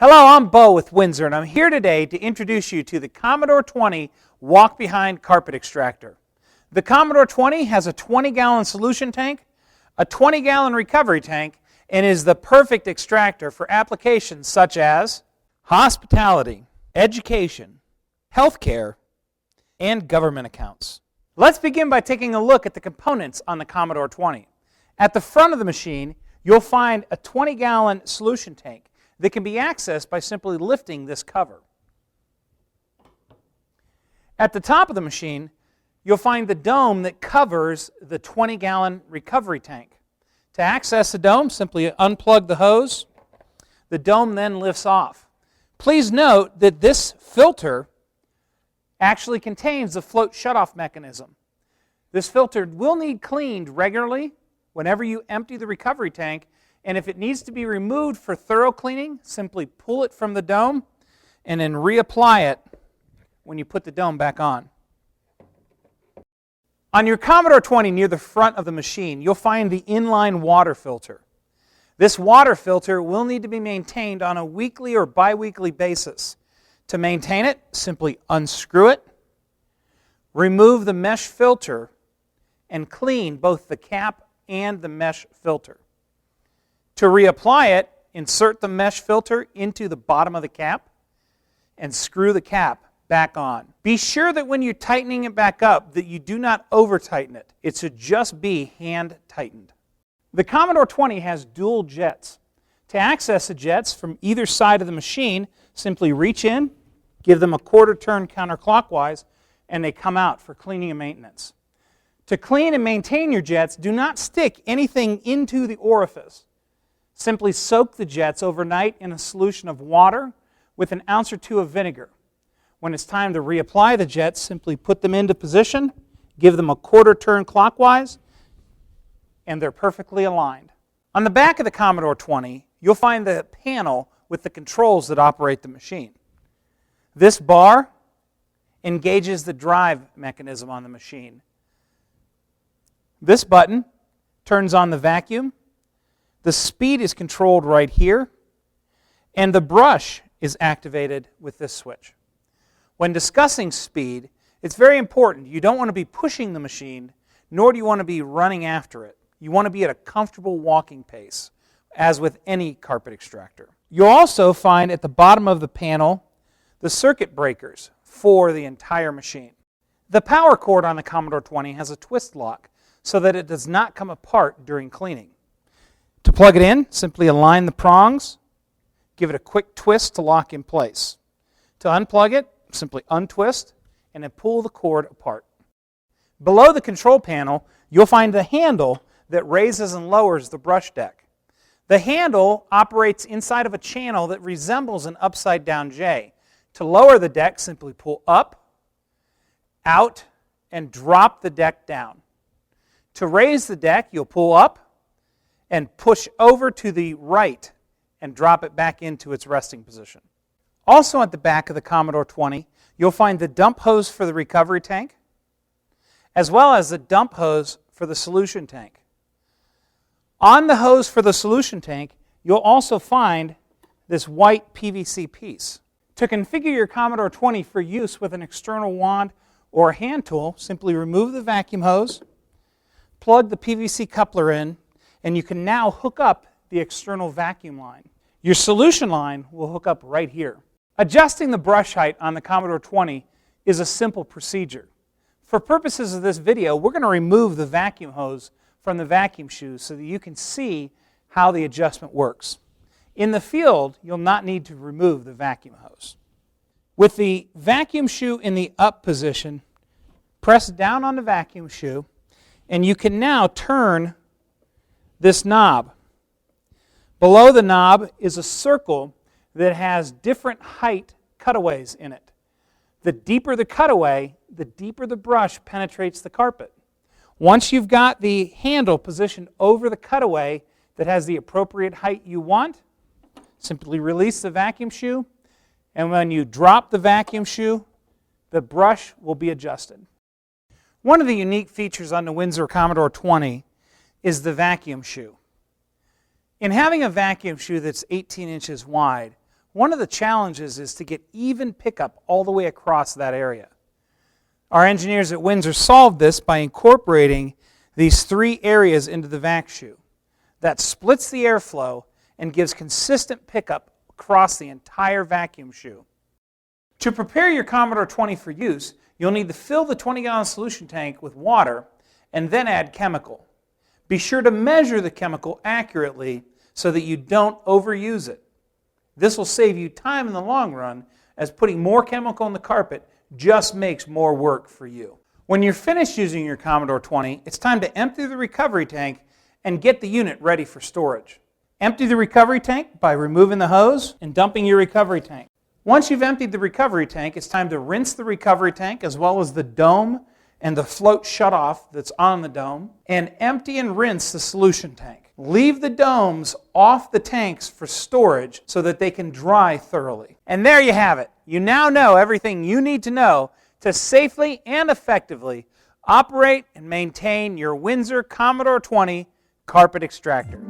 Hello, I'm Bo with Windsor, and I'm here today to introduce you to the Commodore 20 walk-behind carpet extractor. The Commodore 20 has a 20-gallon solution tank, a 20-gallon recovery tank, and is the perfect extractor for applications such as hospitality, education, healthcare, and government accounts. Let's begin by taking a look at the components on the Commodore 20. At the front of the machine, you'll find a 20-gallon solution tank that can be accessed by simply lifting this cover. At the top of the machine, you'll find the dome that covers the 20-gallon recovery tank. To access the dome, simply unplug the hose. The dome then lifts off. Please note that this filter actually contains the float shutoff mechanism. This filter will need cleaned regularly whenever you empty the recovery tank, and if it needs to be removed for thorough cleaning, simply pull it from the dome and then reapply it when you put the dome back on. On your Commodore 20 near the front of the machine, you'll find the inline water filter. This water filter will need to be maintained on a weekly or bi-weekly basis. To maintain it, simply unscrew it, remove the mesh filter, and clean both the cap and the mesh filter. To reapply it, insert the mesh filter into the bottom of the cap and screw the cap back on. Be sure that when you're tightening it back up that you do not over-tighten it. It should just be hand-tightened. The Commodore 20 has dual jets. To access the jets from either side of the machine, simply reach in, give them a quarter turn counterclockwise, and they come out for cleaning and maintenance. To clean and maintain your jets, do not stick anything into the orifice. Simply soak the jets overnight in a solution of water with an ounce or two of vinegar. When it's time to reapply the jets, simply put them into position, give them a quarter turn clockwise, and they're perfectly aligned. On the back of the Commodore 20, you'll find the panel with the controls that operate the machine. This bar engages the drive mechanism on the machine. This button turns on the vacuum. The speed is controlled right here, and the brush is activated with this switch. When discussing speed, it's very important. You don't want to be pushing the machine, nor do you want to be running after it. You want to be at a comfortable walking pace, as with any carpet extractor. You'll also find at the bottom of the panel the circuit breakers for the entire machine. The power cord on the Commodore 20 has a twist lock so that it does not come apart during cleaning. To plug it in, simply align the prongs, give it a quick twist to lock in place. To unplug it, simply untwist and then pull the cord apart. Below the control panel, you'll find the handle that raises and lowers the brush deck. The handle operates inside of a channel that resembles an upside-down J. To lower the deck, simply pull up, out, and drop the deck down. To raise the deck, you'll pull up and push over to the right and drop it back into its resting position. Also at the back of the Commodore 20, you'll find the dump hose for the recovery tank, as well as the dump hose for the solution tank. On the hose for the solution tank, you'll also find this white PVC piece. To configure your Commodore 20 for use with an external wand or a hand tool, simply remove the vacuum hose, plug the PVC coupler in, and you can now hook up the external vacuum line. Your solution line will hook up right here. Adjusting the brush height on the Commodore 20 is a simple procedure. For purposes of this video, we're going to remove the vacuum hose from the vacuum shoe so that you can see how the adjustment works. In the field, you'll not need to remove the vacuum hose. With the vacuum shoe in the up position, press down on the vacuum shoe, and you can now turn this knob. Below the knob is a circle that has different height cutaways in it. The deeper the cutaway, the deeper the brush penetrates the carpet. Once you've got the handle positioned over the cutaway that has the appropriate height you want, simply release the vacuum shoe, and when you drop the vacuum shoe, the brush will be adjusted. One of the unique features on the Windsor Commodore 20 is the vacuum shoe. In having a vacuum shoe that's 18 inches wide, One of the challenges is to get even pickup all the way across that area. Our engineers at Windsor solved this by incorporating these 3 areas into the vac shoe. That splits the airflow and gives consistent pickup across the entire vacuum shoe. To prepare your Commodore 20 for use, you'll need to fill the 20-gallon solution tank with water and then add chemical. Be sure to measure the chemical accurately so that you don't overuse it. This will save you time in the long run, as putting more chemical in the carpet just makes more work for you. When you're finished using your Commodore 20, it's time to empty the recovery tank and get the unit ready for storage. Empty the recovery tank by removing the hose and dumping your recovery tank. Once you've emptied the recovery tank, it's time to rinse the recovery tank as well as the dome and the float shutoff that's on the dome, and empty and rinse the solution tank. Leave the domes off the tanks for storage so that they can dry thoroughly. And there you have it. You now know everything you need to know to safely and effectively operate and maintain your Windsor Commodore 20 carpet extractor.